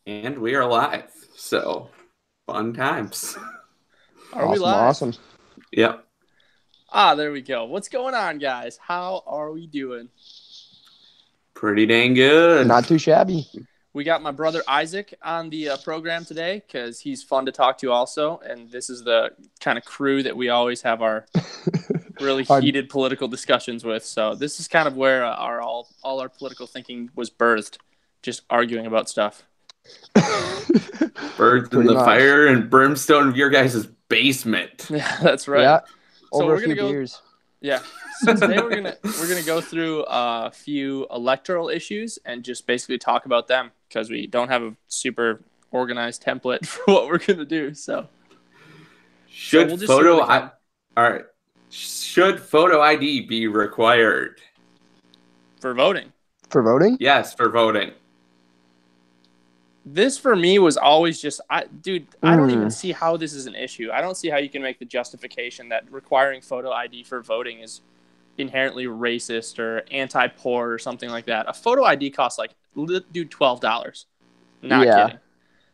And we are live. So, fun times. Are we live? Awesome. Yep. There we go. What's going on, guys? How are we doing? Pretty dang good. Not too shabby. We got my brother Isaac on the program today because he's fun to talk to also. And this is the kind of crew that we always have our really heated political discussions with. So this is kind of where all our political thinking was birthed, just arguing about stuff. Birds in the fire and brimstone of your guys' basement. Yeah, that's right. Yeah, so over we're a few beers. Yeah. So today we're gonna go through a few electoral issues and just basically talk about them because we don't have a super organized template for what we're gonna do. So should photo ID be required for voting? For voting? Yes, for voting. This for me was always just, I don't even see how this is an issue. I don't see how you can make the justification that requiring photo ID for voting is inherently racist or anti-poor or something like that. A photo ID costs $12. Not kidding.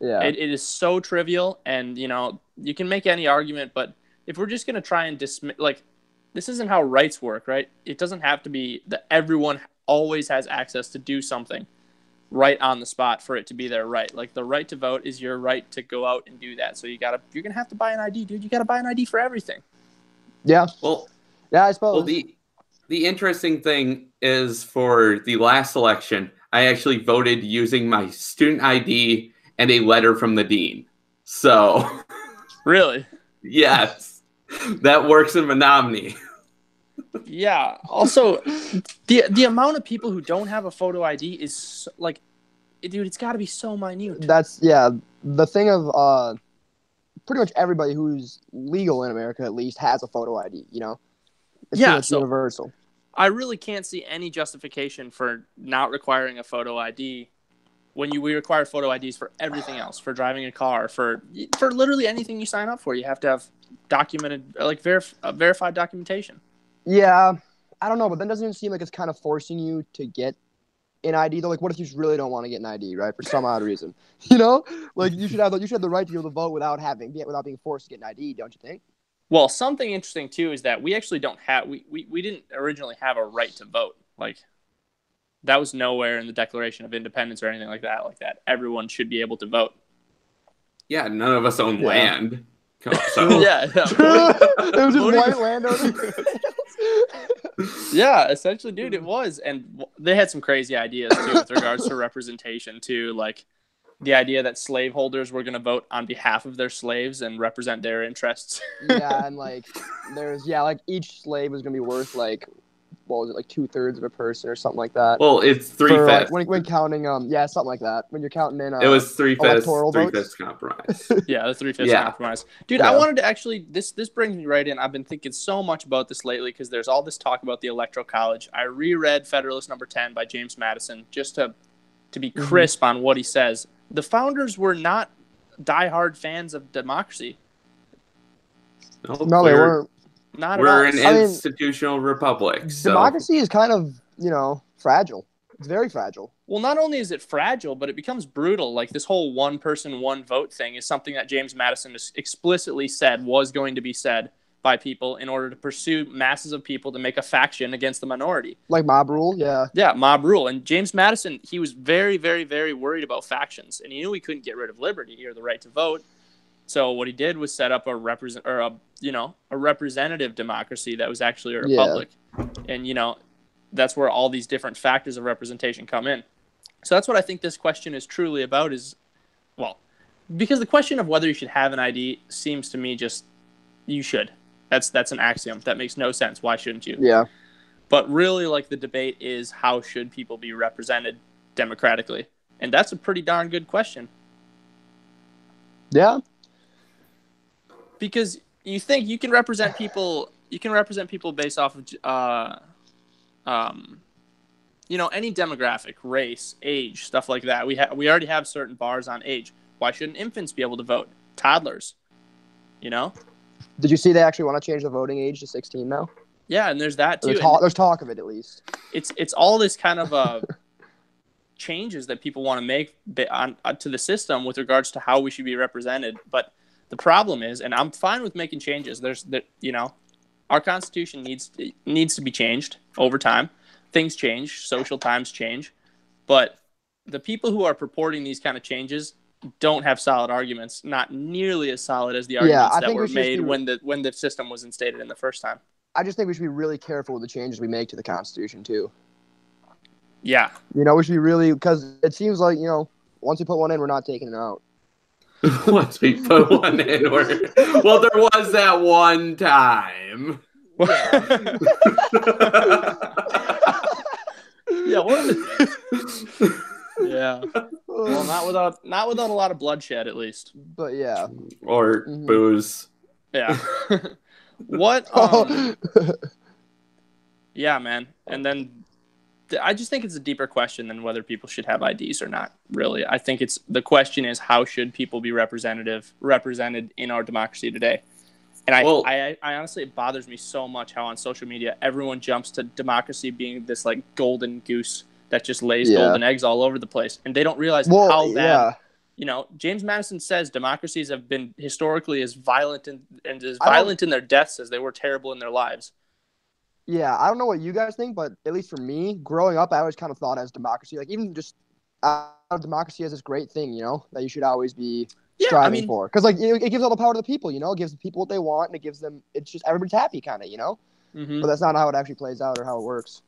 Yeah. It is so trivial, and you can make any argument, but if we're just gonna try and dismiss, this isn't how rights work, right? It doesn't have to be that everyone always has access to do something right on the spot for it to be their right. Like the right to vote is your right to go out and do that. So you're gonna have to buy an ID, dude. You gotta buy an ID for everything. Yeah. Well, yeah, I suppose. Well, the interesting thing is for the last election, I actually voted using my student ID and a letter from the dean. So really? Yes. That works in Menominee. Yeah. Also, the amount of people who don't have a photo ID is dude, it's got to be so minute. That's the thing of pretty much everybody who's legal in America at least has a photo ID. It's pretty much universal. I really can't see any justification for not requiring a photo ID when we require photo IDs for everything else, for driving a car, for literally anything you sign up for. You have to have documented, verified documentation. Yeah, I don't know, but then doesn't it seem like it's kind of forcing you to get an ID though? Like, what if you just really don't want to get an ID, right? For some odd reason, you should have the right to be able to vote without being forced to get an ID, don't you think? Well, something interesting too is that we actually don't have we didn't originally have a right to vote. Like that was nowhere in the Declaration of Independence or anything like that. Like that, everyone should be able to vote. Yeah, none of us own land. So. Yeah. It was just white landowners. Yeah, essentially, dude, it was. And they had some crazy ideas, too, with regards to representation, too. Like, the idea that slaveholders were going to vote on behalf of their slaves and represent their interests. Yeah, and, each slave was going to be worth, what was it, 2/3 of a person or something like that? Well, it's 3/5. When counting, something like that. When you're counting in, it was 3/5 votes. Compromise. Yeah, the 3/5 compromise. Dude, I wanted to actually, this brings me right in. I've been thinking so much about this lately because there's all this talk about the Electoral College. I reread Federalist Number 10 by James Madison just to be crisp on what he says. The founders were not diehard fans of democracy. No, they weren't. We're an institutional republic. So. Democracy is kind of, fragile. It's very fragile. Well, not only is it fragile, but it becomes brutal. Like this whole one person, one vote thing is something that James Madison explicitly said was going to be said by people in order to pursue masses of people to make a faction against the minority. Like mob rule, yeah. Yeah, mob rule. And James Madison, he was very, very, very worried about factions, and he knew he couldn't get rid of liberty or the right to vote. So what he did was set up a representative democracy that was actually a republic. Yeah. And, that's where all these different factors of representation come in. So that's what I think this question is truly about because the question of whether you should have an ID seems to me just, you should. That's an axiom. That makes no sense. Why shouldn't you? Yeah. But really, the debate is how should people be represented democratically? And that's a pretty darn good question. Yeah. Because you think you can represent people based off of any demographic, race, age, stuff like that. We already have certain bars on age. Why shouldn't infants be able to vote? Toddlers, Did you see they actually want to change the voting age to 16 now? Yeah, and there's that too. There's talk of it at least. It's all this kind of changes that people want to make to the system with regards to how we should be represented. But the problem is, and I'm fine with making changes. Our Constitution needs to be changed over time. Things change, social times change, but the people who are purporting these kind of changes don't have solid arguments, not nearly as solid as the arguments that were made when the system was instated in the first time. I just think we should be really careful with the changes we make to the Constitution too. Yeah. We should be really, because it seems like, once we put one in, we're not taking it out. Once we put one in, well, there was that one time. Yeah. Yeah. Well, not without a lot of bloodshed, at least. But yeah. Or booze. Yeah. What? Yeah, man. And then I just think it's a deeper question than whether people should have IDs or not. Really, I think the question is how should people be represented in our democracy today. And I honestly, it bothers me so much how on social media everyone jumps to democracy being this like golden goose that just lays golden eggs all over the place, and they don't realize how bad. James Madison says democracies have been historically as violent and as violent in their deaths as they were terrible in their lives. Yeah, I don't know what you guys think, but at least for me, growing up, I always kind of thought as democracy, like even just democracy as this great thing, that you should always be striving for. Because it gives all the power to the people, it gives the people what they want, and it's just everybody's happy kind of, Mm-hmm. But that's not how it actually plays out or how it works.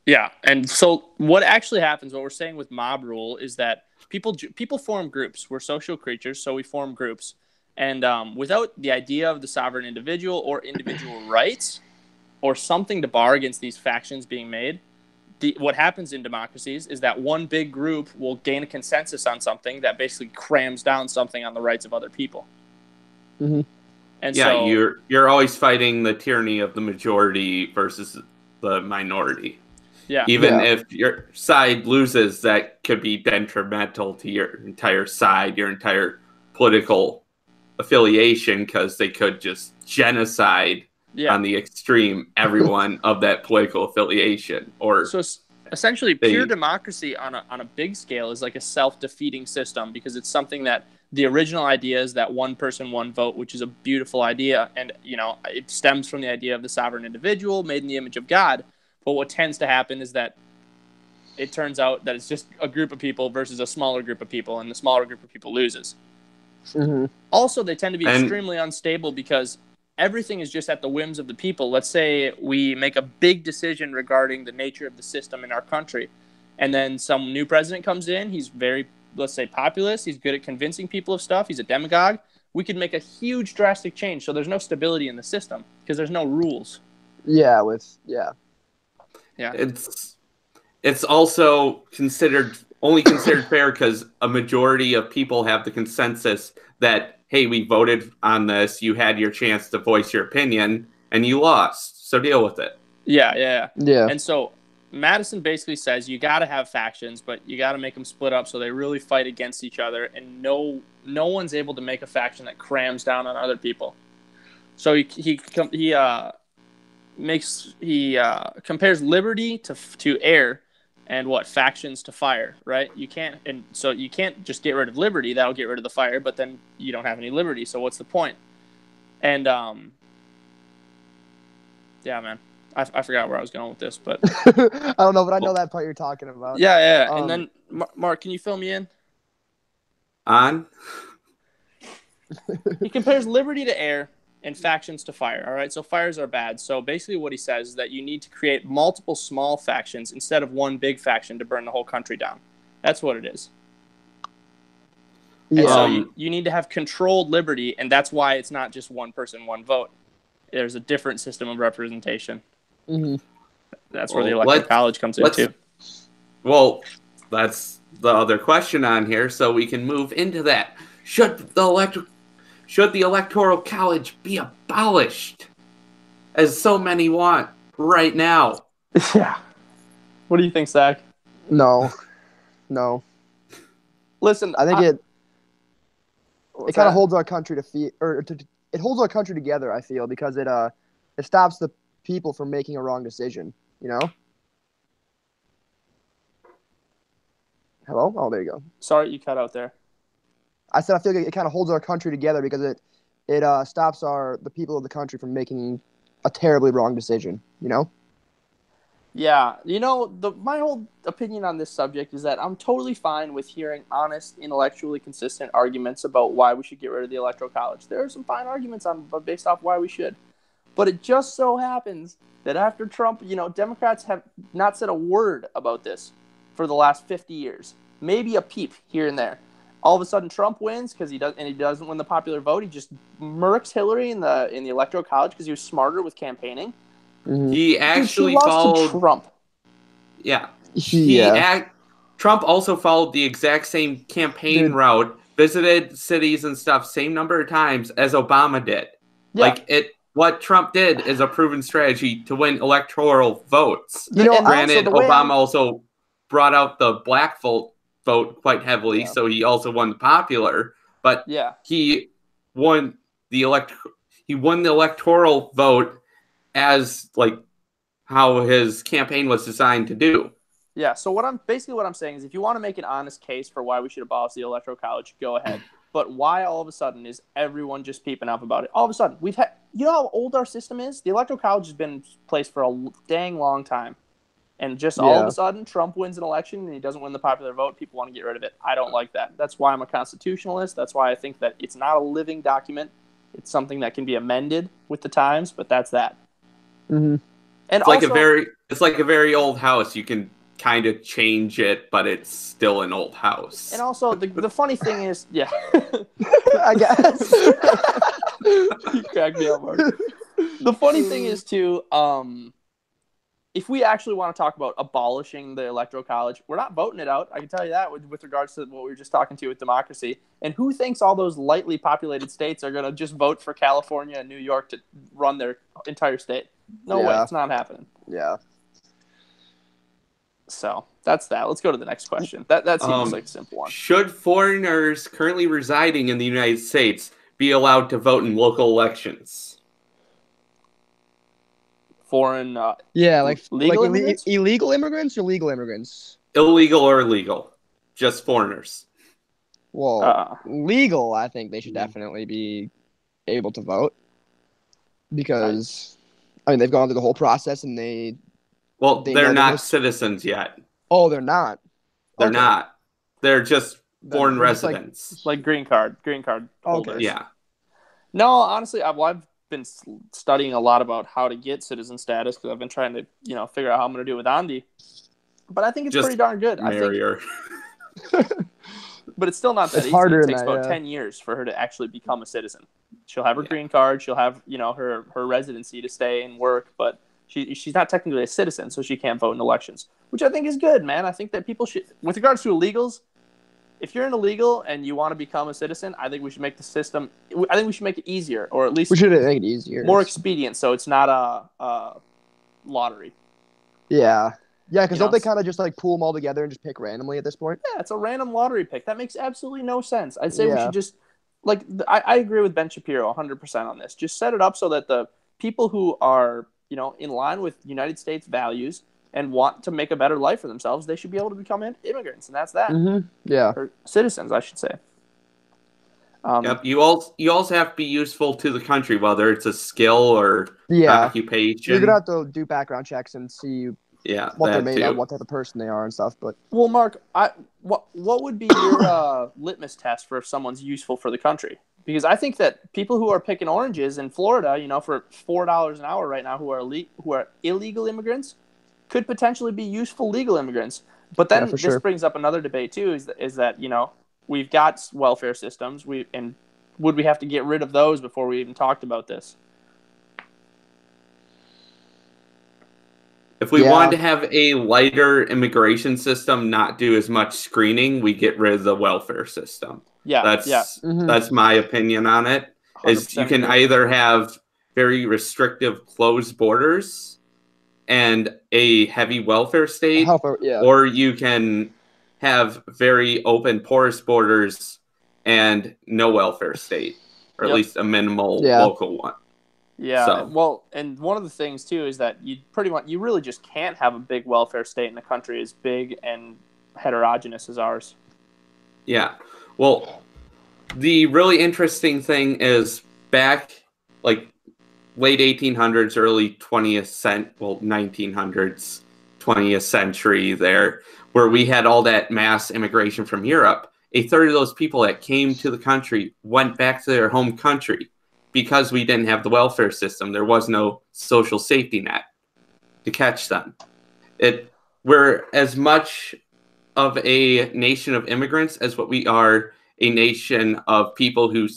Yeah, and so what actually happens, what we're saying with mob rule is that people form groups. We're social creatures, so we form groups. And without the idea of the sovereign individual or individual rights or something to bar against these factions being made, what happens in democracies is that one big group will gain a consensus on something that basically crams down something on the rights of other people. Mm-hmm. And so you're always fighting the tyranny of the majority versus the minority. Yeah. Even if your side loses, that could be detrimental to your entire side, your entire political affiliation, because they could just genocide on the extreme everyone of that political affiliation. So essentially, pure democracy on a big scale is like a self-defeating system, because it's something that the original idea is that one person, one vote, which is a beautiful idea. And, it stems from the idea of the sovereign individual made in the image of God. But what tends to happen is that it turns out that it's just a group of people versus a smaller group of people, and the smaller group of people loses. Mm-hmm. Also, they tend to be extremely unstable because everything is just at the whims of the people. Let's say we make a big decision regarding the nature of the system in our country, and then some new president comes in. He's very, let's say, populist. He's good at convincing people of stuff. He's a demagogue. We could make a huge, drastic change. So there's no stability in the system because there's no rules. Yeah. It's also only considered fair because a majority of people have the consensus that, hey, we voted on this, you had your chance to voice your opinion, and you lost, so deal with it. Yeah. And so Madison basically says you got to have factions, but you got to make them split up so they really fight against each other, and no one's able to make a faction that crams down on other people. So he compares liberty to air, and factions to fire, right? You can't just get rid of liberty. That'll get rid of the fire, but then you don't have any liberty. So what's the point? And yeah, man, I forgot where I was going with this, but I don't know, but I know that part you're talking about. Yeah. And then Mark, can you fill me in? On. He compares liberty to air and factions to fire. All right, so fires are bad. So basically what he says is that you need to create multiple small factions instead of one big faction to burn the whole country down. That's what it is. Yeah. And so you need to have controlled liberty, and that's why it's not just one person, one vote. There's a different system of representation. Mm-hmm. That's where the electoral college comes in too. Well, that's the other question on here, so we can move into that. Should the electoral college be abolished, as so many want right now? Yeah. What do you think, Zach? No. Listen, I think it kind of holds our country it holds our country together. I feel, because it stops the people from making a wrong decision. Hello? Oh, there you go. Sorry, you cut out there. I said I feel like it kind of holds our country together because it stops the people of the country from making a terribly wrong decision. You know? Yeah, my whole opinion on this subject is that I'm totally fine with hearing honest, intellectually consistent arguments about why we should get rid of the Electoral College. There are some fine arguments based off why we should. But it just so happens that after Trump, Democrats have not said a word about this for the last 50 years. Maybe a peep here and there. All of a sudden, Trump wins because he doesn't win the popular vote. He just murks Hillary in the Electoral College because he was smarter with campaigning. Mm-hmm. He actually lost followed to Trump. Yeah. Yeah. Trump also followed the exact same campaign route, visited cities and stuff, same number of times as Obama did. Yeah. What Trump did is a proven strategy to win electoral votes. Granted, Obama also brought out the black vote quite heavily, so he also won the popular. But he won the electoral vote as how his campaign was designed to do. Yeah. So what I'm saying is, if you want to make an honest case for why we should abolish the Electoral College, go ahead. But why all of a sudden is everyone just peeping up about it? All of a sudden, we've had, how old our system is? The Electoral College has been in place for a dang long time. And just all of a sudden, Trump wins an election and he doesn't win the popular vote. People want to get rid of it. I don't like that. That's why I'm a constitutionalist. That's why I think that it's not a living document. It's something that can be amended with the times, but that's that. Mm-hmm. And it's like a very old house. You can kind of change it, but it's still an old house. And also, the funny thing is, I guess. You cracked me up, Mark. The funny thing is, too, if we actually want to talk about abolishing the Electoral College, we're not voting it out. I can tell you that with regards to what we were just talking to with democracy. And who thinks all those lightly populated states are going to just vote for California and New York to run their entire state? No way. It's not happening. Yeah. So that's that. Let's go to the next question. That seems like a simple one. Should foreigners currently residing in the United States be allowed to vote in local elections? Foreign, illegal immigrants? Illegal immigrants or legal immigrants? Illegal or legal? Just foreigners. Well, legal, I think they should definitely be able to vote because, they've gone through the whole process and they're not citizens yet. Oh, they're not? They're not. They're just foreign residents. Like green card holders. Okay. Yeah. No, honestly, I've been studying a lot about how to get citizen status because I've been trying to, figure out how I'm going to do it with Andy. But I think it's pretty darn good. Marry her. But it's still not that easy. It takes about 10 years for her to actually become a citizen. She'll have her green card. She'll have, her residency to stay and work. But she's not technically a citizen, so she can't vote in elections, which I think is good, man. I think that people should, with regards to illegals, if you're an illegal and you want to become a citizen, I think we should make the system, I think we should make it easier, or at least we should make it easier, more expedient, so it's not a lottery. Yeah. Yeah, because don't they kind of just pool them all together and just pick randomly at this point? Yeah, it's a random lottery pick. That makes absolutely no sense. I'd say we should just, I agree with Ben Shapiro 100% on this. Just set it up so that the people who are, in line with United States values and want to make a better life for themselves, they should be able to become immigrants, and that's that. Mm-hmm. Yeah. Or citizens, I should say. Yep. You also have to be useful to the country, whether it's a skill or occupation. You're going to have to do background checks and see what they're made of, what type of person they are and stuff. But well, Mark, what would be your litmus test for if someone's useful for the country? Because I think that people who are picking oranges in Florida, for $4 an hour right now, who are illegal immigrants, could potentially be useful legal immigrants. But then this brings up another debate too: is that we've got welfare systems, and would we have to get rid of those before we even talked about this? If we wanted to have a lighter immigration system, not do as much screening, we get rid of the welfare system. Yeah, that's my opinion on it. Is you can either have very restrictive closed borders and a heavy welfare state, or you can have very open, porous borders and no welfare state, or at least a minimal local one. Yeah, well, and one of the things too is that you really just can't have a big welfare state in a country as big and heterogeneous as ours. Yeah. Well, the really interesting thing is back like late 1800s, early 1900s, 20th century there, where we had all that mass immigration from Europe. A third of those people that came to the country went back to their home country because we didn't have the welfare system. There was no social safety net to catch them. We're as much of a nation of immigrants as what we are a nation of people who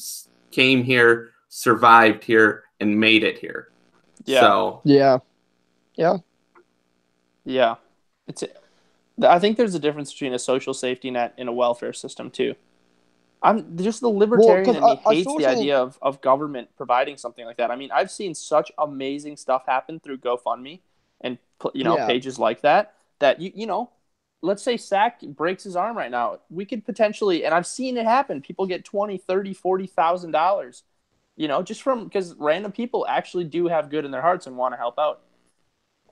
came here, survived here, and made it here. Yeah. So Yeah. I think there's a difference between a social safety net and a welfare system too. I'm just the libertarian in me hates the idea of government providing something like that. I mean, I've seen such amazing stuff happen through GoFundMe and pages like that let's say Sack breaks his arm right now. We could potentially, and I've seen it happen, people get $20,000, $30,000, $40,000, just because random people actually do have good in their hearts and want to help out.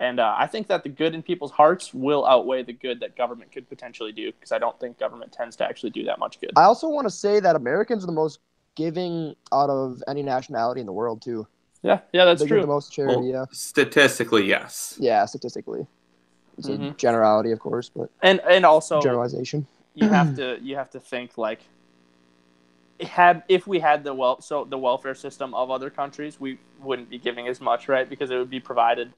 And I think that the good in people's hearts will outweigh the good that government could potentially do, because I don't think government tends to actually do that much good. I also want to say that Americans are the most giving out of any nationality in the world, too. Yeah, that's they true. Give the most charity, well, statistically, yes. Yeah, statistically. It's a generality, of course, but and also generalization. You have to think like if we had the welfare system of other countries, we wouldn't be giving as much, right? Because it would be provided,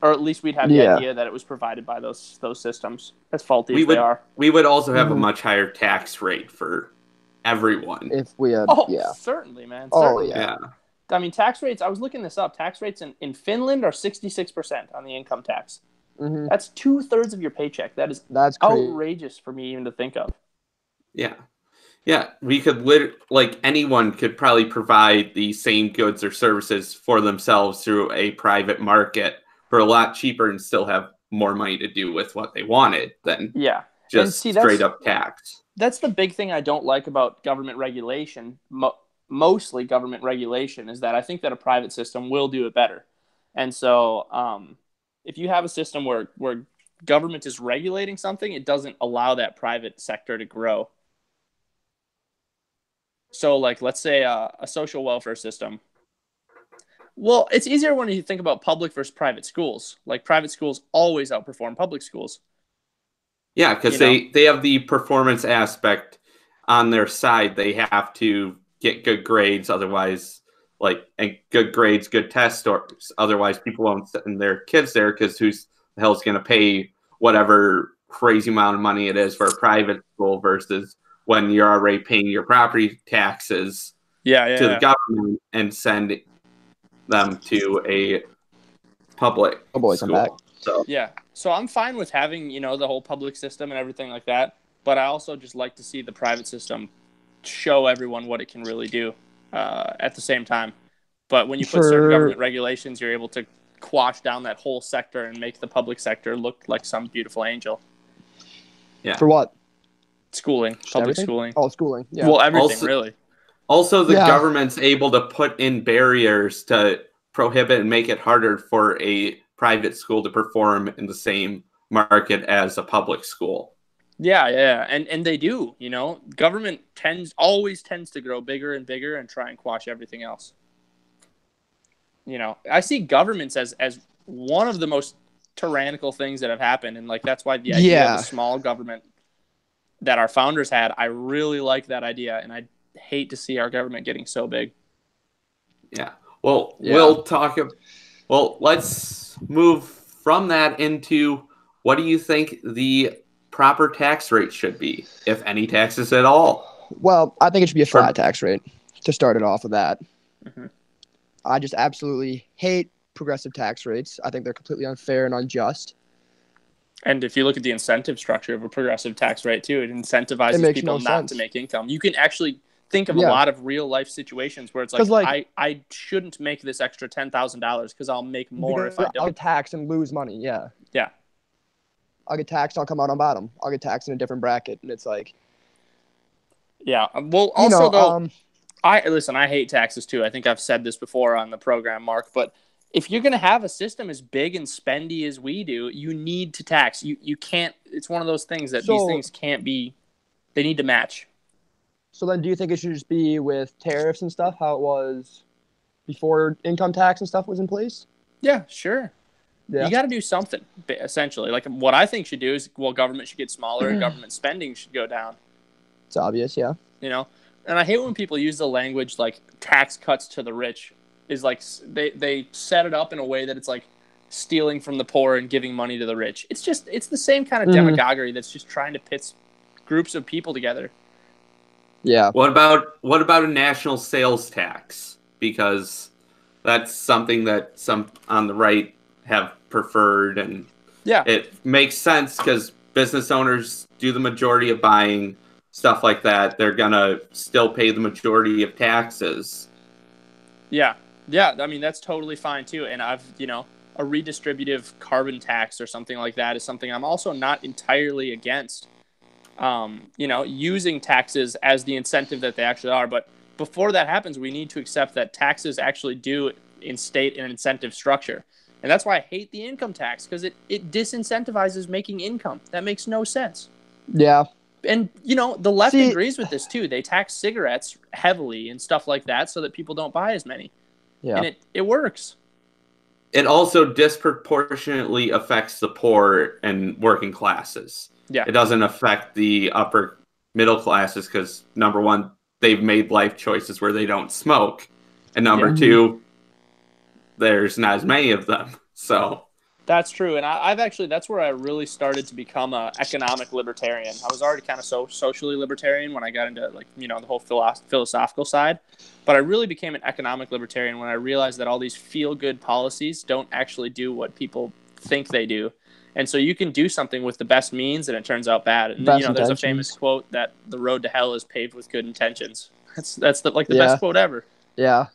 or at least we'd have the idea that it was provided by those systems, as faulty as they are. We would also have a much higher tax rate for everyone. If we had, certainly, man. Certainly. Yeah. I mean, tax rates, I was looking this up. Tax rates in Finland are 66% on the income tax. Mm-hmm. That's 2/3 of your paycheck. That's crazy. Outrageous for me even to think of. Yeah. We could anyone could probably provide the same goods or services for themselves through a private market for a lot cheaper and still have more money to do with what they wanted than just straight up tax. That's the big thing I don't like about government regulation. Mostly government regulation is that I think that a private system will do it better. And so, if you have a system where government is regulating something, it doesn't allow that private sector to grow. So, let's say a social welfare system. Well, it's easier when you think about public versus private schools. Like, private schools always outperform public schools. Yeah, because they have the performance aspect on their side. They have to get good grades, otherwise... and good grades, good test scores. Otherwise, people won't send their kids there because who's the hell's going to pay whatever crazy amount of money it is for a private school versus when you're already paying your property taxes to the government and send them to a public school. So I'm fine with having, the whole public system and everything like that. But I also just like to see the private system show everyone what it can really do. At the same time, but when you put certain government regulations, you're able to quash down that whole sector and make the public sector look like some beautiful angel. Yeah. For what? Schooling, public schooling. Oh, schooling. Yeah. Well, everything really. Also, the government's able to put in barriers to prohibit and make it harder for a private school to perform in the same market as a public school. Yeah, and they do. Government always tends to grow bigger and bigger and try and quash everything else. I see governments as one of the most tyrannical things that have happened, and that's why the idea of a small government that our founders had, I really like that idea, and I hate to see our government getting so big. Yeah. Well, we'll talk. Well, let's move from that into what do you think the proper tax rate should be, if any taxes at all? Well, I think it should be a flat tax rate to start it off with that. Mm-hmm. I just absolutely hate progressive tax rates. I think they're completely unfair and unjust. And if you look at the incentive structure of a progressive tax rate too, it incentivizes people not to make income. You can actually think of a lot of real life situations where it's I shouldn't make this extra $10,000 because I'll make more if I don't. I'll get taxed and lose money. Yeah. I'll get taxed, I'll come out on bottom. I'll get taxed in a different bracket. And it's yeah. Well, also, I hate taxes too. I think I've said this before on the program, Mark, but if you're going to have a system as big and spendy as we do, you need to tax. You can't. It's one of those things that these things can't be. They need to match. So then, do you think it should just be with tariffs and stuff, how it was before income tax and stuff was in place? Yeah, sure. Yeah. You got to do something, essentially. Like, what I think should do is, well, government should get smaller and government spending should go down. It's obvious, yeah. You know? And I hate when people use the language like tax cuts to the rich. Is like they set it up in a way that it's like stealing from the poor and giving money to the rich. It's the same kind of demagoguery that's just trying to pit groups of people together. Yeah. What about a national sales tax? Because that's something that some on the right have preferred, and it makes sense because business owners do the majority of buying, stuff like that. They're gonna still pay the majority of taxes. Yeah. I mean, that's totally fine too. And a redistributive carbon tax or something like that is something I'm also not entirely against. Using taxes as the incentive that they actually are. But before that happens, we need to accept that taxes actually do instate an incentive structure. And that's why I hate the income tax, because it disincentivizes making income. That makes no sense. Yeah. And, the left agrees with this too. They tax cigarettes heavily and stuff like that so that people don't buy as many. Yeah. And it works. It also disproportionately affects the poor and working classes. Yeah. It doesn't affect the upper middle classes because, number one, they've made life choices where they don't smoke. And number two, there's not as many of them. So that's true. And that's where I really started to become an economic libertarian. I was already kind of socially libertarian when I got into the whole philosophical side. But I really became an economic libertarian when I realized that all these feel-good policies don't actually do what people think they do. And so you can do something with the best means and it turns out bad. And there's a famous quote that the road to hell is paved with good intentions. That's the best quote ever. Yeah.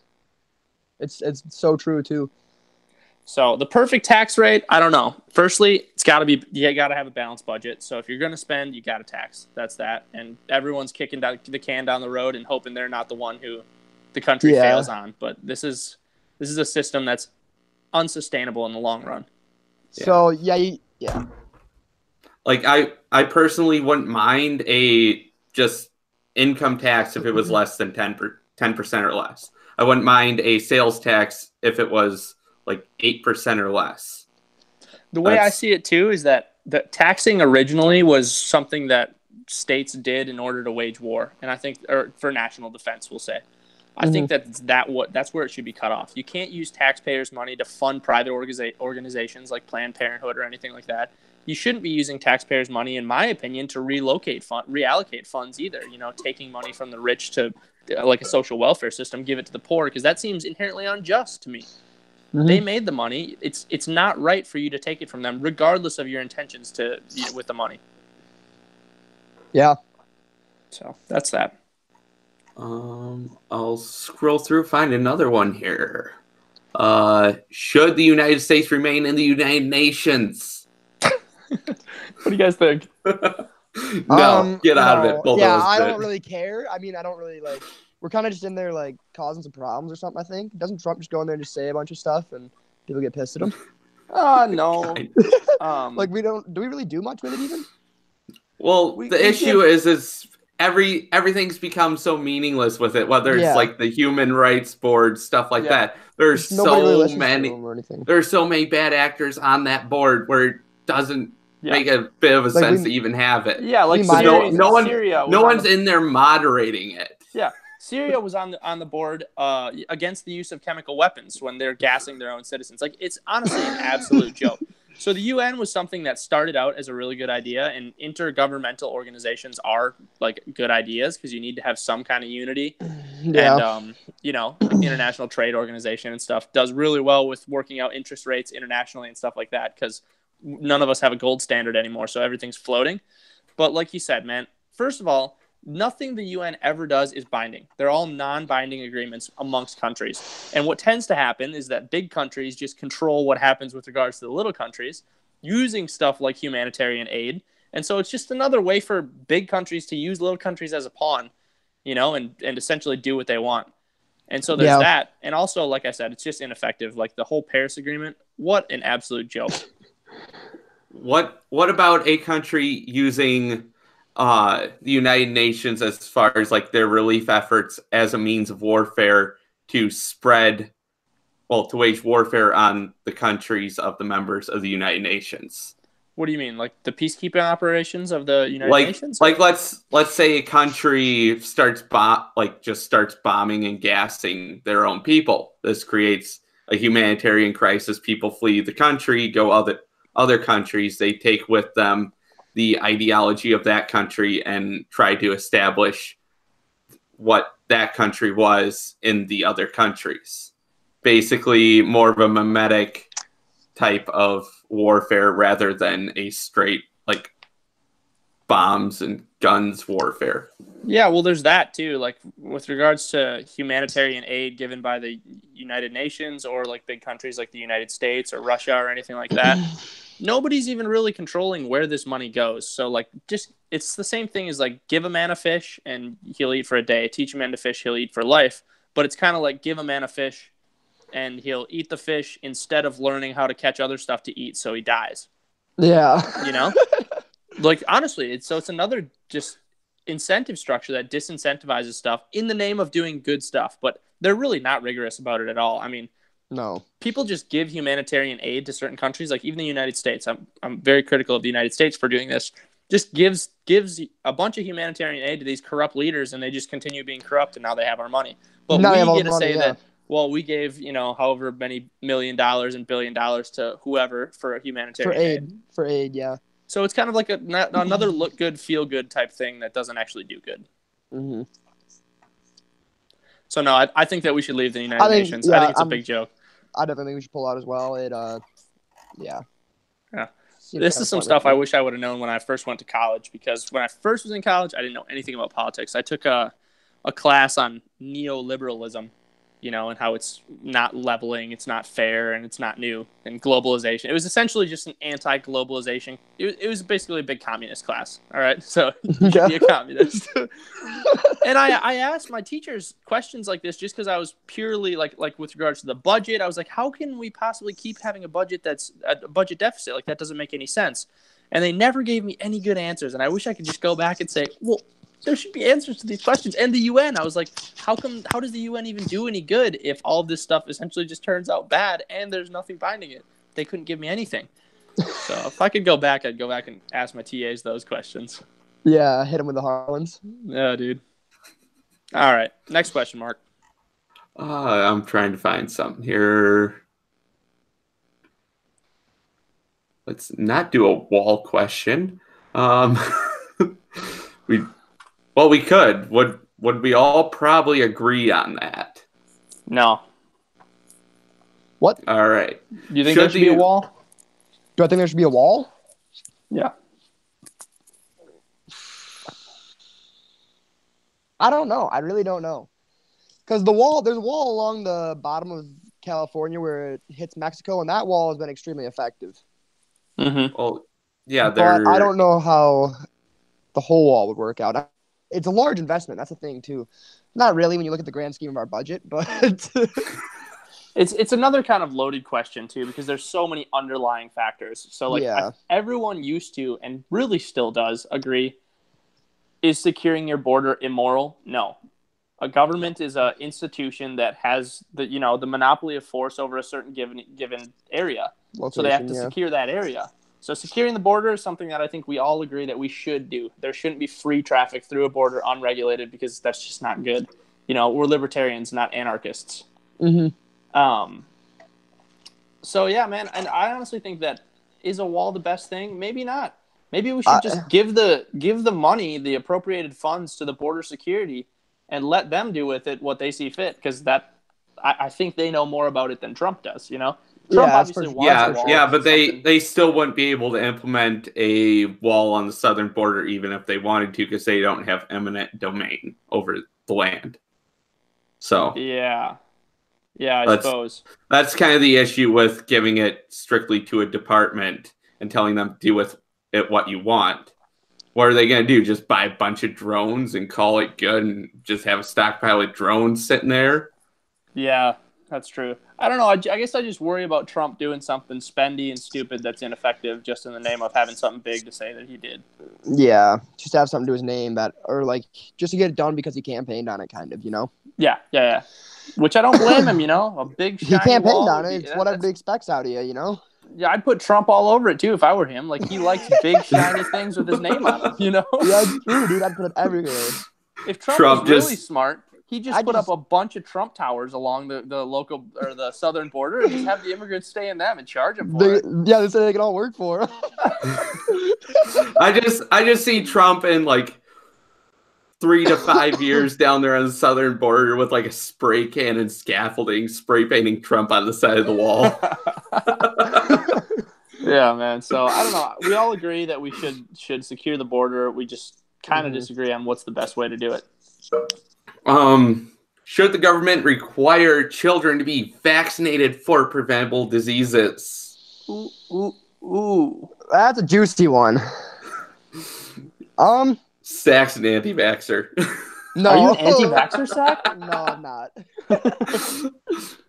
It's so true too. So the perfect tax rate, I don't know. Firstly, you got to have a balanced budget. So if you're going to spend, you got to tax. That's that. And everyone's kicking the can down the road and hoping they're not the one who the country fails on. But this is a system that's unsustainable in the long run. So Like I personally wouldn't mind a just income tax if it was less than 10% or less. I wouldn't mind a sales tax if it was like 8% or less. The way I see it too is that the taxing originally was something that states did in order to wage war, and I think, or for national defense, we'll say. I think that's where it should be cut off. You can't use taxpayers' money to fund private organizations like Planned Parenthood or anything like that. You shouldn't be using taxpayers' money, in my opinion, to reallocate funds either. Taking money from the rich to like a social welfare system, give it to the poor, because that seems inherently unjust to me. They made the money. It's not right for you to take it from them, regardless of your intentions with the money. Yeah. So that's that. I'll scroll through, find another one here. Should the United States remain in the United Nations? What do you guys think? No, get out of it. Both yeah, I don't really care. I mean, I don't really like. We're kind of just in there like causing some problems or something. I think doesn't Trump just go in there and just say a bunch of stuff and people get pissed at him? No. Like do we really do much with it even? Well, the issue is everything's become so meaningless with it. Whether it's like the Human Rights Board, stuff like that. There's so many bad actors on that board where it doesn't make a bit of a sense to even have it. Yeah, like no one's in there moderating it. Yeah. Syria was on the board against the use of chemical weapons when they're gassing their own citizens. Like, it's honestly an absolute joke. So the UN was something that started out as a really good idea, and intergovernmental organizations are like good ideas because you need to have some kind of unity. Yeah. And International Trade Organization and stuff does really well with working out interest rates internationally and stuff like that, because none of us have a gold standard anymore, so everything's floating. But like you said, man, first of all, nothing the UN ever does is binding. They're all non-binding agreements amongst countries. And what tends to happen is that big countries just control what happens with regards to the little countries using stuff like humanitarian aid. And so it's just another way for big countries to use little countries as a pawn, and essentially do what they want. And so there's that. And also, like I said, it's just ineffective. Like the whole Paris Agreement, what an absolute joke. What about a country using the United Nations as far as like their relief efforts as a means of warfare to wage warfare on the countries of the members of the United Nations? What do you mean? Like the peacekeeping operations of the United Nations? Like let's say a country starts bombing and gassing their own people. This creates a humanitarian crisis. People flee the country, go other countries. They take with them the ideology of that country and try to establish what that country was in the other countries. Basically, more of a mimetic type of warfare rather than a straight like bombs and guns warfare. Yeah, well, there's that too. Like with regards to humanitarian aid given by the United Nations or like big countries like the United States or Russia or anything like that, nobody's even really controlling where this money goes. So like just it's the same thing as like give a man a fish and he'll eat for a day. Teach a man to fish, he'll eat for life. But it's kind of like give a man a fish and he'll eat the fish instead of learning how to catch other stuff to eat, so he dies. Yeah. You know? Like, honestly, it's another just incentive structure that disincentivizes stuff in the name of doing good stuff, but they're really not rigorous about it at all. I mean, no. People just give humanitarian aid to certain countries, like even the United States. I'm very critical of the United States for doing this. Just gives a bunch of humanitarian aid to these corrupt leaders, and they just continue being corrupt, and now they have our money. But now we get to say that, well, we gave, however many $1 million and $1 billion to whoever for a humanitarian aid. For aid, yeah. So it's kind of like another look good, feel good type thing that doesn't actually do good. Mm-hmm. So no, I think that we should leave the United Nations. Yeah, I think it's a big joke. I definitely think we should pull out as well. Yeah. This is some stuff I wish I would have known when I first went to college, because when I first was in college, I didn't know anything about politics. I took a class on neoliberalism, and how it's not leveling, it's not fair, and it's not new, and globalization. It was essentially just an anti-globalization. It was basically a big communist class, all right? So you should be a communist. And I asked my teachers questions like this just because I was purely, like with regards to the budget, I was like, how can we possibly keep having a budget that's a budget deficit? Like, that doesn't make any sense. And they never gave me any good answers, and I wish I could just go back and say, well, there should be answers to these questions. And the UN, I was like, how does the UN even do any good if all of this stuff essentially just turns out bad and there's nothing binding it? They couldn't give me anything. So if I could go back, I'd go back and ask my TAs those questions. Yeah, hit them with the hard ones. Yeah, dude. All right, next question, Mark. I'm trying to find something here. Let's not do a wall question. We could. Would we all probably agree on that? No. What? All right. Do you think there should be a wall? Do I think there should be a wall? Yeah. I don't know. I really don't know. Because there's a wall along the bottom of California where it hits Mexico, and that wall has been extremely effective. Mm-hmm. Well, yeah. But I don't know how the whole wall would work out. It's a large investment. That's the thing, too. Not really when you look at the grand scheme of our budget, but it's another kind of loaded question, too, because there's so many underlying factors. So, everyone used to, and really still does, agree, is securing your border immoral? No. A government is an institution that has the monopoly of force over a certain given area. Location, so they have to secure that area. So securing the border is something that I think we all agree that we should do. There shouldn't be free traffic through a border unregulated, because that's just not good. We're libertarians, not anarchists. Mm-hmm. So yeah, man, and I honestly think that is a wall the best thing? Maybe not. Maybe we should just give the money, the appropriated funds to the border security, and let them do with it what they see fit, because I think they know more about it than Trump does. Trump obviously wants a wall. Yeah, but they still wouldn't be able to implement a wall on the southern border even if they wanted to, because they don't have eminent domain over the land. So yeah, I suppose that's kind of the issue with giving it strictly to a department and telling them to do with it what you want. What are they going to do? Just buy a bunch of drones and call it good and just have a stockpile of drones sitting there? Yeah, that's true. I don't know. I guess I just worry about Trump doing something spendy and stupid that's ineffective just in the name of having something big to say that he did. Yeah, just to have something to his name or like just to get it done because he campaigned on it, kind of, Yeah. Which I don't blame him, A big He shiny campaigned wall on it. It's what everybody expects out of you. Yeah, I'd put Trump all over it too if I were him. Like, he likes big shiny things with his name on them, Yeah, it's true, dude. I'd put it everywhere. If Trump was really smart, he'd just put up a bunch of Trump towers along the local or the southern border and just have the immigrants stay in them and charge them for it. Yeah, they say they can all work for him. I just see Trump in like 3 to 5 years down there on the southern border with like a spray can and scaffolding, spray painting Trump on the side of the wall. Yeah, man. So I don't know. We all agree that we should secure the border. We just kind of disagree on what's the best way to do it. Should the government require children to be vaccinated for preventable diseases? Ooh. That's a juicy one. Sack's an anti-vaxxer. No. Are you an anti-vaxxer, Sack? No, I'm not.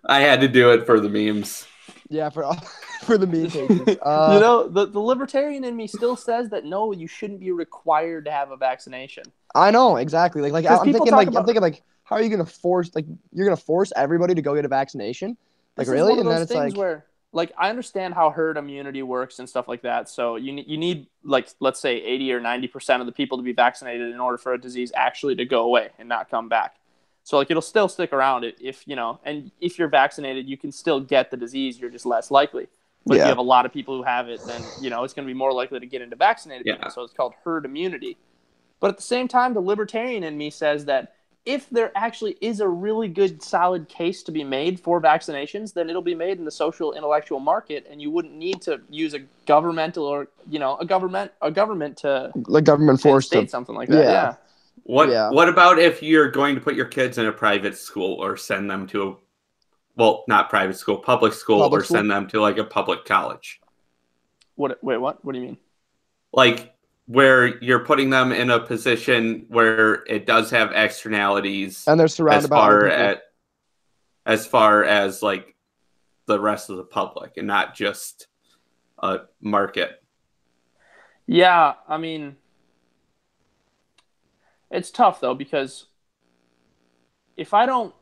I had to do it for the memes. Yeah, for the meme pages. The libertarian in me still says that no, you shouldn't be required to have a vaccination. I know, exactly. I'm thinking how are you gonna force you're gonna force everybody to go get a vaccination? Like, really? One of those things where, like, I understand how herd immunity works and stuff like that. So you need like, let's say 80 or 90% of the people to be vaccinated in order for a disease actually to go away and not come back. So like, it'll still stick around if and if you're vaccinated, you can still get the disease. You're just less likely. But if you have a lot of people who have it, then it's going to be more likely to get into vaccinated people. So it's called herd immunity. But at the same time, the libertarian in me says that if there actually is a really good, solid case to be made for vaccinations, then it'll be made in the social intellectual market, and you wouldn't need to use a governmental or a government to like government force state something like that. Yeah. What about if you're going to put your kids in a private school or send them to not private school, public school, send them to like a public college? Wait, what? What do you mean? Like, where you're putting them in a position where it does have externalities, and they're surrounded by other people. As far as like the rest of the public, and not just a market. Yeah, I mean, it's tough though, because if I don't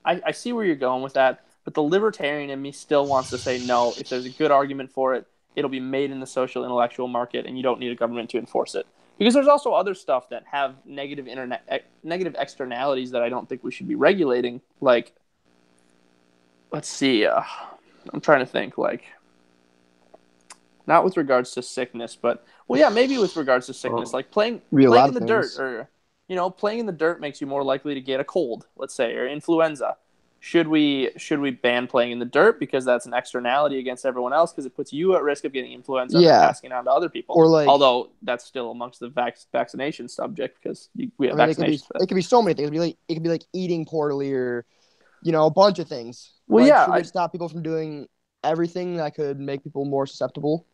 I see where you're going with that, but the libertarian in me still wants to say no. If there's a good argument for it, it'll be made in the social intellectual market, and you don't need a government to enforce it. Because there's also other stuff that have negative externalities that I don't think we should be regulating. Like, let's see, I'm trying to think. Like, not with regards to sickness, but maybe with regards to sickness, like playing in the dirt, or playing in the dirt makes you more likely to get a cold, let's say, or influenza. Should we ban playing in the dirt because that's an externality against everyone else, because it puts you at risk of getting influenza and passing it on to other people? Or although that's still amongst the vaccination subject, because we have vaccinations. It could be so many things. It could be like eating poorly, or a bunch of things. Well, should we stop people from doing everything that could make people more susceptible?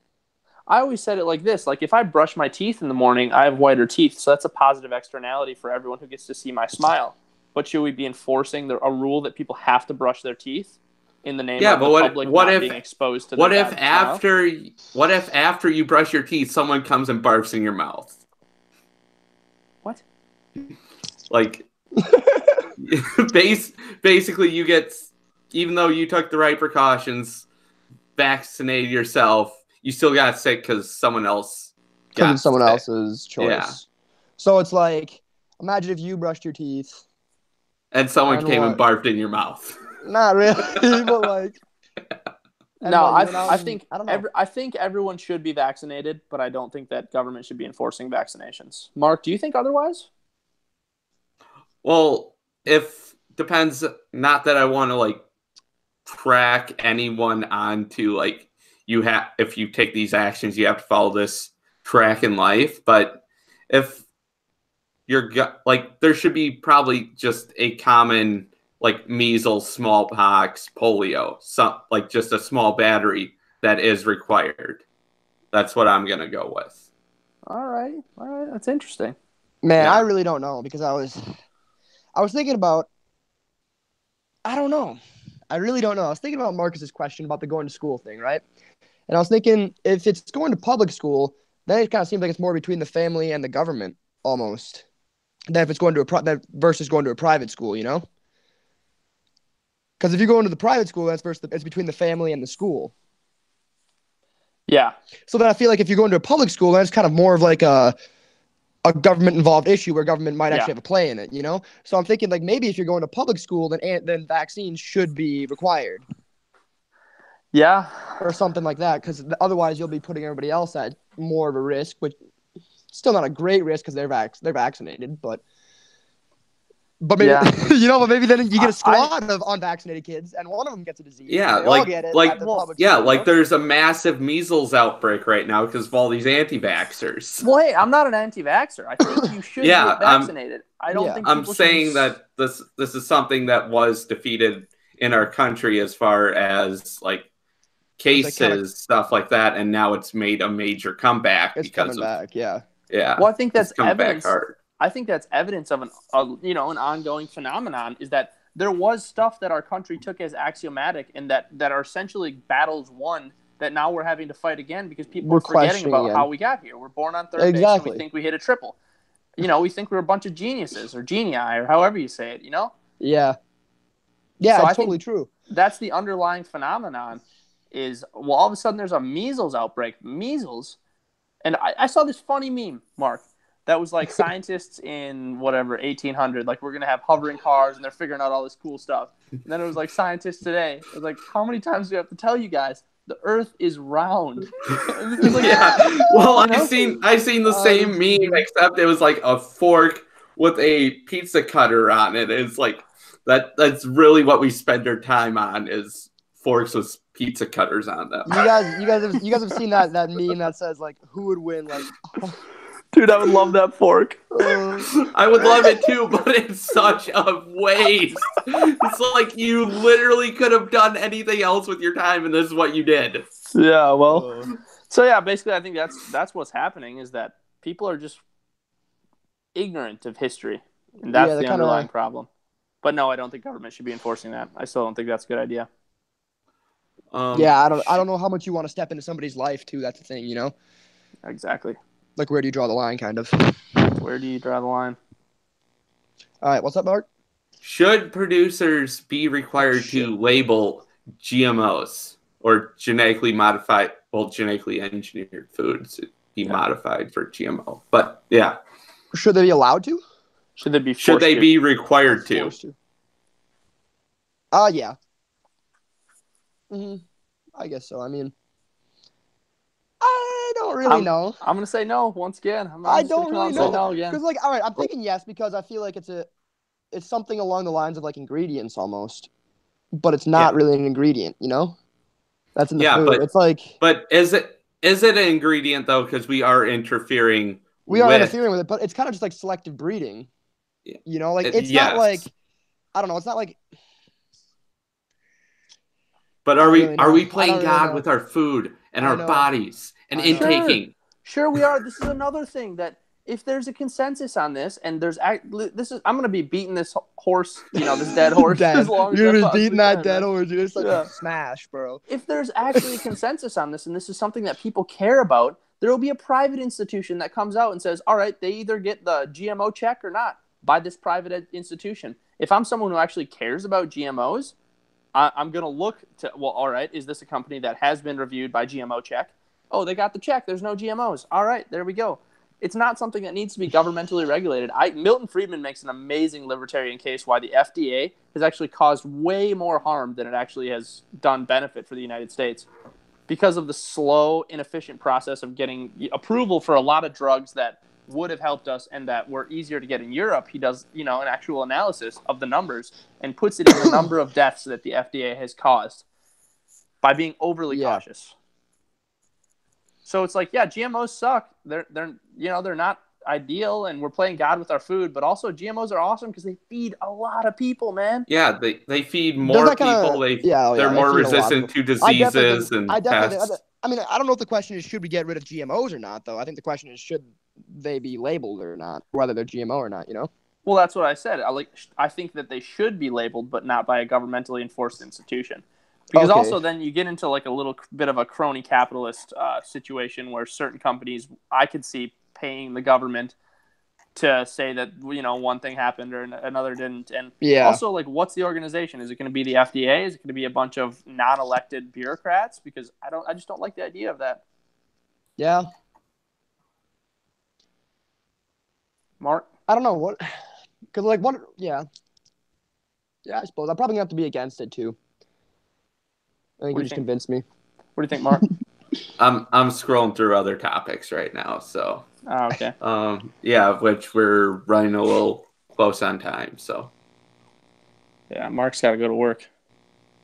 I always said it like this: like, if I brush my teeth in the morning, I have whiter teeth, so that's a positive externality for everyone who gets to see my smile. But should we be enforcing a rule that people have to brush their teeth in the name of the public not being exposed to the What if after you brush your teeth, someone comes and barfs in your mouth? What? Like, basically, you get, even though you took the right precautions, vaccinated yourself, you still got sick because someone else got sick. Someone else's choice. Yeah. So it's like, imagine if you brushed your teeth and someone came and barfed in your mouth. Not really, but like. No, I think everyone should be vaccinated, but I don't think that government should be enforcing vaccinations. Mark, do you think otherwise? Well, depends. Not that I want to like track anyone onto like if you take these actions, you have to follow this track in life. But if there should be probably just a common like measles, smallpox, polio, just a small battery that is required. That's what I'm gonna go with. All right, that's interesting. Man, I really don't know, because I was thinking about I don't know. I really don't know. I was thinking about Marcus's question about the going to school thing, right? And I was thinking if it's going to public school, then it kind of seems like it's more between the family and the government almost. Than if it's going to versus going to a private school, you know? Because if you go into the private school, it's between the family and the school. Yeah. So then I feel like if you go into a public school, then it's kind of more of like a government involved issue where government might actually have a play in it, you know? So I'm thinking like maybe if you're going to public school, then vaccines should be required. Yeah. Or something like that, because otherwise you'll be putting everybody else at more of a risk, which still not a great risk because they're vaccinated, but maybe but maybe then you get a squad of unvaccinated kids and one of them gets a disease. Yeah, there's a massive measles outbreak right now because of all these anti-vaxxers. Well, hey, I'm not an anti-vaxxer. I think you should get vaccinated. I don't think I'm saying that this is something that was defeated in our country as far as like cases, stuff like that, and now it's made a major comeback Yeah. Yeah. Well, I think that's evidence. I think that's evidence of an ongoing phenomenon is that there was stuff that our country took as axiomatic and that are essentially battles won that now we're having to fight again because people are forgetting about how we got here. We're born on third base and we think we hit a triple. We think we're a bunch of geniuses or genii or however you say it, Yeah. Yeah, so it's totally true. That's the underlying phenomenon is, all of a sudden there's a measles outbreak. Measles. And I saw this funny meme, Mark, that was like scientists in 1800, like we're going to have hovering cars and they're figuring out all this cool stuff. And then it was like scientists today. It was like, how many times do we have to tell you guys the earth is round? Yeah. Well, I seen the same meme, except it was like a fork with a pizza cutter on it. It's like that's really what we spend our time on is forks with pizza cutters on them. You guys have seen that meme that says like who would win like Dude, I would love that fork. I would love it too, but it's such a waste. It's like you literally could have done anything else with your time, and this is what you did. Yeah, well. So yeah, basically I think that's what's happening is that people are just ignorant of history. And that's the underlying problem. But no, I don't think government should be enforcing that. I still don't think that's a good idea. I don't know how much you want to step into somebody's life too. That's the thing, Exactly. Like where do you draw the line, kind of? Where do you draw the line? All right, what's up, Mark? Should producers be required to label GMOs or genetically engineered foods be modified for GMO? But yeah, should they be allowed to? Should they be required to? Yeah. I guess so. I mean, I don't really know. I'm gonna say no once again. I don't really know. Because all right, I'm thinking yes because I feel like it's something along the lines of like ingredients almost, but it's not really an ingredient. That's in the food. But it's like. But is it an ingredient though? Because we are interfering. We are interfering with it, but it's kind of just like selective breeding. Like it's not like I don't know. It's not like. But are we playing God with our food and our bodies and intaking? Sure, we are. This is another thing that if there's a consensus on this, and I'm going to be beating this horse, this dead horse. As long You're going to be beating that dead horse. You're just like a smash, bro. If there's actually a consensus on this, and this is something that people care about, there will be a private institution that comes out and says, all right, they either get the GMO check or not by this private institution. If I'm someone who actually cares about GMOs, I'm going to look to, all right, is this a company that has been reviewed by GMO check? Oh, they got the check. There's no GMOs. All right, there we go. It's not something that needs to be governmentally regulated. Milton Friedman makes an amazing libertarian case why the FDA has actually caused way more harm than it actually has done benefit for the United States because of the slow, inefficient process of getting approval for a lot of drugs that would have helped us and that were easier to get in Europe. He does, an actual analysis of the numbers and puts it in the number of deaths that the FDA has caused by being overly cautious. So it's like, GMOs suck. They're not ideal, and we're playing God with our food. But also, GMOs are awesome because they feed a lot of people, man. Yeah, they feed more people. They're more resistant to diseases and pests. I mean, I don't know if the question is should we get rid of GMOs or not, though. I think the question is should they be labeled or not, whether they're GMO or not. Well, that's what I said. I think that they should be labeled, but not by a governmentally enforced institution. Because also then you get into like a little bit of a crony capitalist situation where certain companies I could see paying the government to say that, you know, one thing happened or another didn't. And also, like, what's the organization? Is it going to be the FDA? Is it going to be a bunch of non-elected bureaucrats? Because I just don't like the idea of that. Yeah. Mark? I don't know what, because like what? Yeah, I suppose I'm probably gonna have to be against it too. I think you just convinced me. What do you think, Mark? I'm scrolling through other topics right now, so. Oh, okay. Yeah, which we're running a little close on time, so. Yeah, Mark's got to go to work.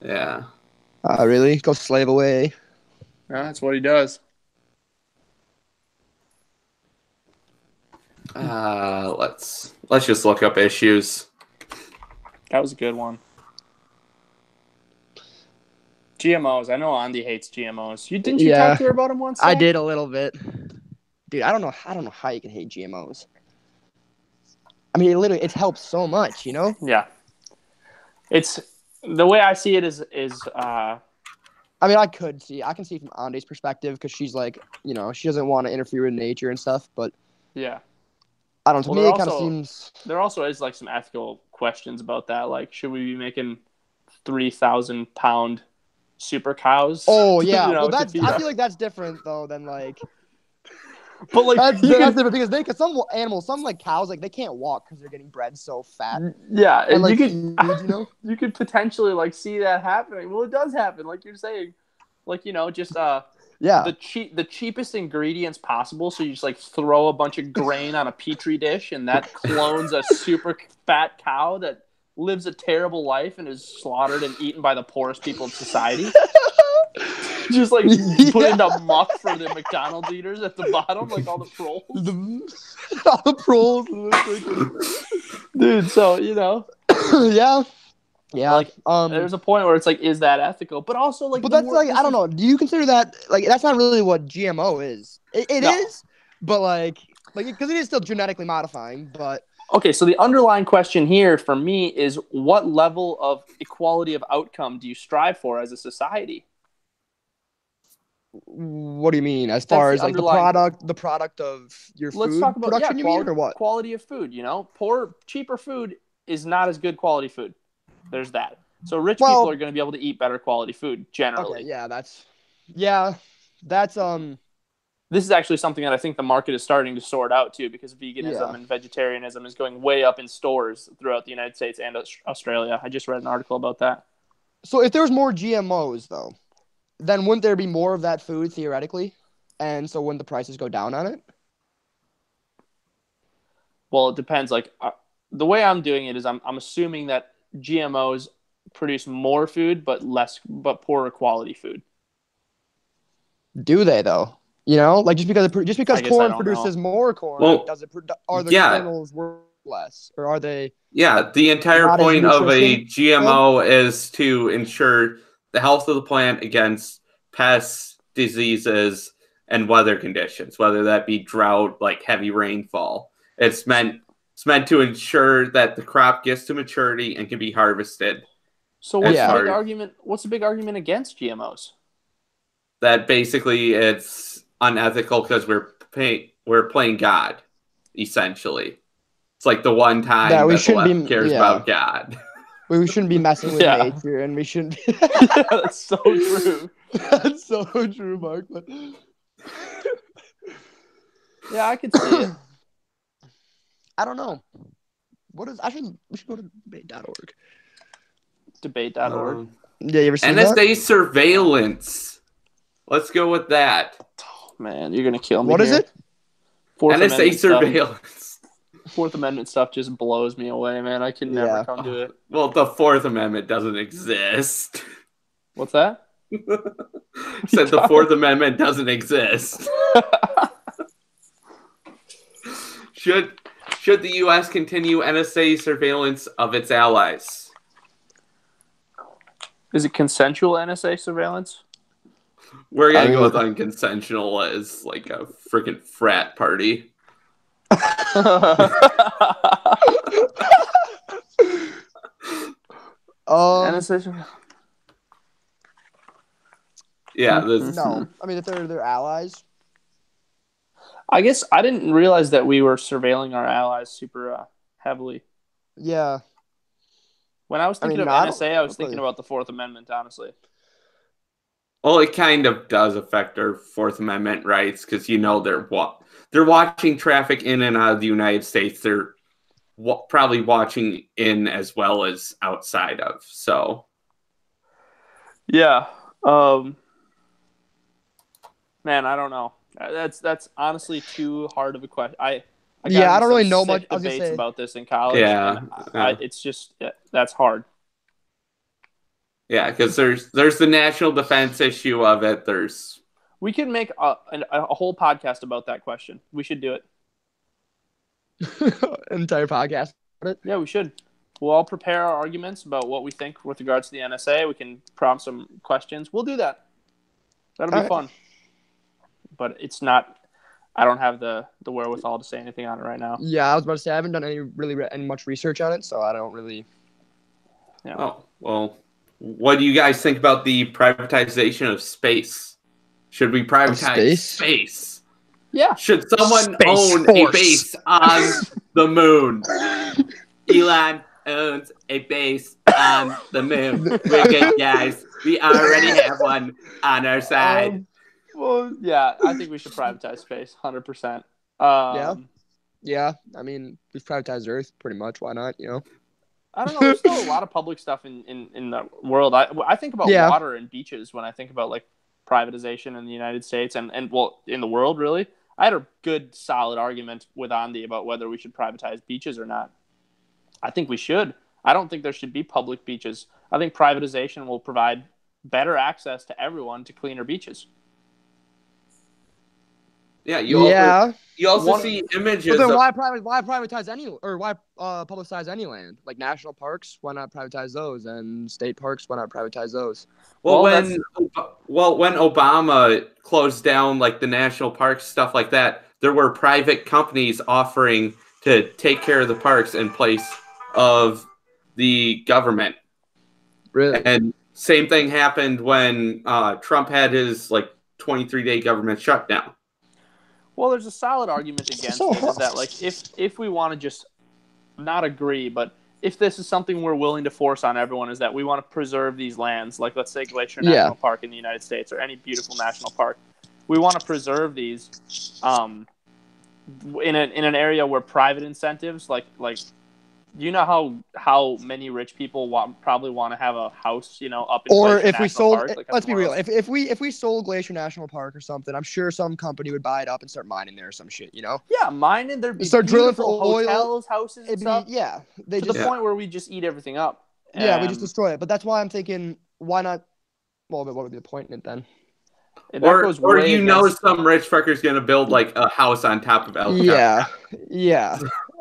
Yeah. Really? Go slave away. Yeah, that's what he does. Let's just look up issues. That was a good one. GMOs. I know Andy hates GMOs. Didn't you talk to her about them once? I did a little bit. Dude, I don't know how you can hate GMOs. I mean, it helps so much, you know? Yeah. It's the way I see it is I mean, I can see from Andy's perspective because she's like, you know, she doesn't want to interfere with nature and stuff, but yeah. I don't know. To me, it kind of seems there also is like some ethical questions about that. Like, should we be making 3,000-pound super cows? Oh yeah, well I feel like that's different though than like. But like that's different because some animals, some like cows, like they can't walk because they're getting bred so fat. Yeah, and like, you could potentially like see that happening. Well, it does happen, like you're saying, like, you know, just the cheapest ingredients possible. So you just like throw a bunch of grain on a petri dish, and that clones a super fat cow that lives a terrible life and is slaughtered and eaten by the poorest people in society. Just like put into muck for the McDonald's eaters at the bottom, like all the proles. All the proles. Dude, so, you know. Yeah. Like, there's a point where it's like, is that ethical? But also, like, but that's like, I don't know. Do you consider that, like, that's not really what GMO is? It is, but like, because it is still genetically modifying, but. Okay, so the underlying question here for me is what level of equality of outcome do you strive for as a society? What do you mean? As far as like the product of your food production, you mean, or what? Quality of food, you know? Cheaper food is not as good quality food. There's that. So rich people are going to be able to eat better quality food generally. Okay, that's This is actually something that I think the market is starting to sort out too, because veganism and vegetarianism is going way up in stores throughout the United States and Australia. I just read an article about that. So if there's more GMOs though, then wouldn't there be more of that food theoretically? And so wouldn't the prices go down on it? Well, it depends. Like the way I'm doing it is I'm assuming that GMOs produce more food, but poorer quality food. Do they though? You know, like just because corn produces more corn, are the kernels worth less, or are they? Yeah, the entire point of a GMO is to ensure the health of the plant against pests, diseases, and weather conditions, whether that be drought, like heavy rainfall. It's meant to ensure that the crop gets to maturity and can be harvested. So what's the big argument against GMOs? That basically it's unethical because we're playing God, essentially. It's like the one time that the left cares about God. We shouldn't be messing with nature, and we shouldn't. That's so true. That's so true, Mark. Yeah, I could see it. I don't know. We should go to debate.org. Debate.org. Yeah, you ever seen NSA surveillance. Let's go with that. Oh, man, you're gonna kill me. What is it? NSA surveillance. Fourth Amendment stuff just blows me away, man. I can never come to it. Well, the Fourth Amendment doesn't exist. What's that? Said the Fourth Amendment doesn't exist. Should the U.S. continue NSA surveillance of its allies? Is it consensual NSA surveillance? We're going to go with unconsensual as like a freaking frat party. NSA. Yeah, no. I mean, if they're allies. I guess I didn't realize that we were surveilling our allies super heavily. Yeah. When I was thinking of NSA, I was thinking about the Fourth Amendment, honestly. Well, it kind of does affect our Fourth Amendment rights because they're watching traffic in and out of the United States. They're probably watching in as well as outside of. So, yeah, man, I don't know. That's honestly too hard of a question. I don't really know much debates about this in college. Yeah, it's just that's hard. Yeah, because there's the national defense issue of it. We can make a whole podcast about that question. We should do it. Entire podcast. Yeah, we should. We'll all prepare our arguments about what we think with regards to the NSA. We can prompt some questions. We'll do that. That'll be fun. But it's not. I don't have the wherewithal to say anything on it right now. Yeah, I was about to say I haven't done any much research on it, so I don't really. Yeah. Oh well. What do you guys think about the privatization of space? Should we privatize space? Yeah. Should someone own a base on the moon? Elon owns a base on the moon. We're good, guys. We already have one on our side. Well, yeah, I think we should privatize space, 100%. Yeah. I mean, we've privatized Earth pretty much. Why not? I don't know. There's still a lot of public stuff in the world. I think about water and beaches when I think about like privatization in the United States and well in the world really. I had a good solid argument with Andy about whether we should privatize beaches or not. I think we should. I don't think there should be public beaches. I think privatization will provide better access to everyone to cleaner beaches. Yeah, you also see images. But then why privatize any or why publicize any land? Like national parks, why not privatize those? And state parks, why not privatize those? Well, when Obama closed down like the national parks, stuff like that, there were private companies offering to take care of the parks in place of the government. Really? And same thing happened when Trump had his 23-day government shutdown. Well, there's a solid argument against it, is that like if we want to just not agree, but if this is something we're willing to force on everyone, is that we want to preserve these lands, like let's say Glacier National Park in the United States or any beautiful national park, we want to preserve these in an area where private incentives like you know how many rich people probably want to have a house, up in or Glacier if we National sold Park, like let's be real, if we sold Glacier National Park or something, I'm sure some company would buy it up and start mining there or some shit, Yeah, mining, there'd be start drilling for oil, hotels, houses and stuff. They to the point where we just eat everything up. Yeah, we just destroy it. But that's why I'm thinking, why not? Well, what would be the point in it then? Or some rich fucker's gonna build like a house on top of El Yeah.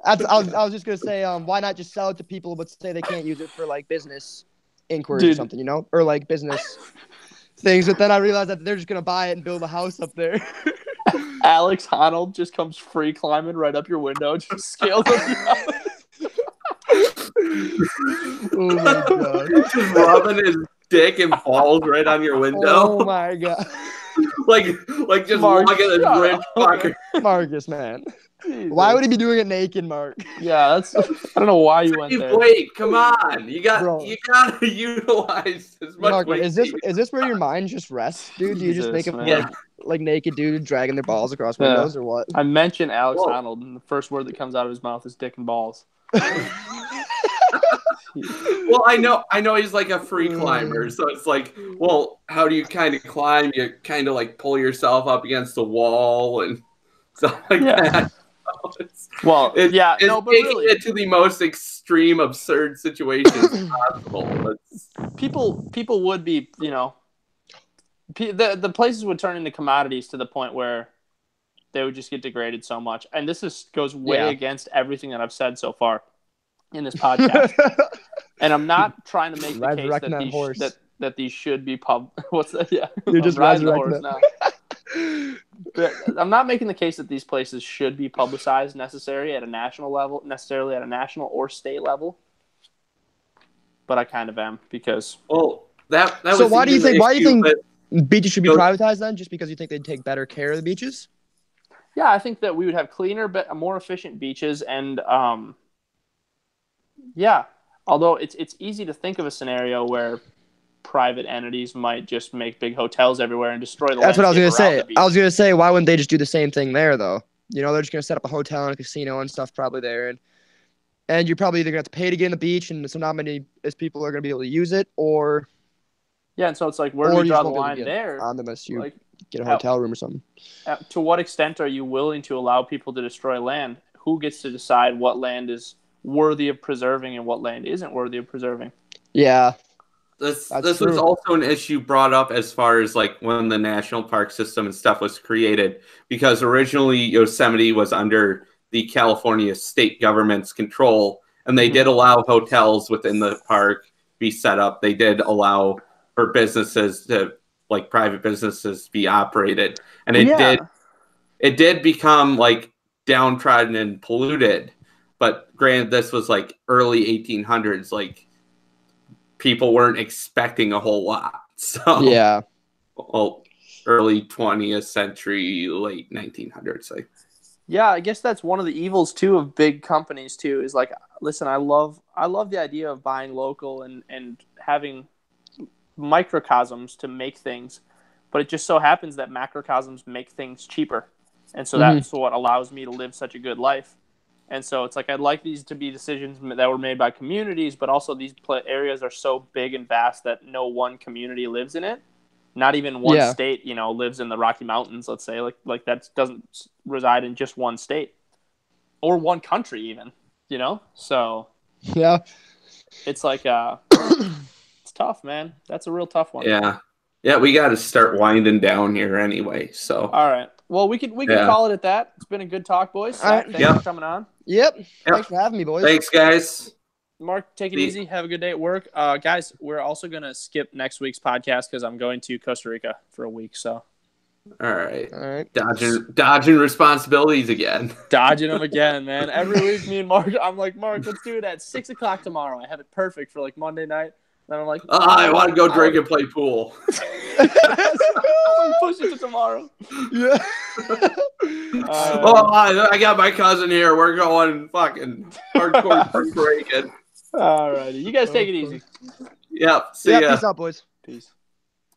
I was just gonna say, why not just sell it to people, but say they can't use it for like business inquiries or something, or like business things. But then I realized that they're just gonna buy it and build a house up there. Alex Honnold just comes free climbing right up your window, just scales up your house. Oh my god! Just rubbing his dick and balls right on your window. Oh my god! like just logging this rich fucker. Marcus, man. Jesus. Why would he be doing it naked, Mark? Yeah, I don't know why you went there. Wait, come on. You gotta utilize as much Mark, weight. is this where your mind just rests, dude? Do you just make it like naked dude dragging their balls across windows or what? I mentioned Alex Honnold, and the first word that comes out of his mouth is dick and balls. Well, I know he's like a free climber, so it's like, well, how do you kind of climb? You kind of like pull yourself up against the wall and stuff like that. It's but taking really, it to the most extreme, absurd situations possible. People would be, the places would turn into commodities to the point where they would just get degraded so much. And this goes way against everything that I've said so far in this podcast. And I'm not trying to make the case that these should be What's that? Yeah, you're just riding the horse now. I'm not making the case that these places should be publicized necessarily at a national or state level. but I kind of am because. Well, that So was why do you think but, beaches should be privatized then? Just because you think they'd take better care of the beaches? Yeah, I think that we would have cleaner, more efficient beaches, and yeah. Although it's easy to think of a scenario where private entities might just make big hotels everywhere and destroy the That's what I was landscape gonna around say. the beach. I was gonna say, why wouldn't they just do the same thing there though? You know, they're just gonna set up a hotel and a casino and stuff probably there, and you're probably either gonna have to pay to get in the beach, and so not many as people are gonna be able to use it, or yeah, and so it's like, where do we draw the line there? Unless you like, get a hotel room or something. To what extent are you willing to allow people to destroy land? Who gets to decide what land is worthy of preserving and what land isn't worthy of preserving? Yeah. This was also an issue brought up as far as like when the national park system and stuff was created, because originally Yosemite was under the California state government's control, and they did allow hotels within the park be set up. They did allow for businesses to, like private businesses, be operated, and it did become like downtrodden and polluted. But granted, this was like early 1800s, like people weren't expecting a whole lot. So yeah, well, early 20th century, late 1900s. Like, yeah, I guess that's one of the evils too of big companies too. Is like, listen, I love the idea of buying local and having microcosms to make things, but it just so happens that macrocosms make things cheaper, and so that's what allows me to live such a good life. And so it's like, I'd like these to be decisions that were made by communities, but also these areas are so big and vast that no one community lives in it. Not even one state, lives in the Rocky Mountains, let's say. Like that doesn't reside in just one state or one country even, So yeah, it's like it's tough, man. That's a real tough one. Yeah, we got to start winding down here anyway. So all right. Well, we could call it at that. It's been a good talk, boys. Thanks for coming on. Yep. Thanks for having me, boys. Thanks, guys. Mark, take it easy. Have a good day at work. Guys, we're also going to skip next week's podcast because I'm going to Costa Rica for a week. So, all right. Dodging responsibilities again. Dodging them again, man. Every week, me and Mark, I'm like, Mark, let's do it at 6 o'clock tomorrow. I have it perfect for like Monday night. Then I'm like, I want to go drink and play pool. Push it to tomorrow. Yeah. I got my cousin here. We're going fucking hardcore breaking. All righty. You guys take it easy. Yep. See ya. Peace out, boys. Peace.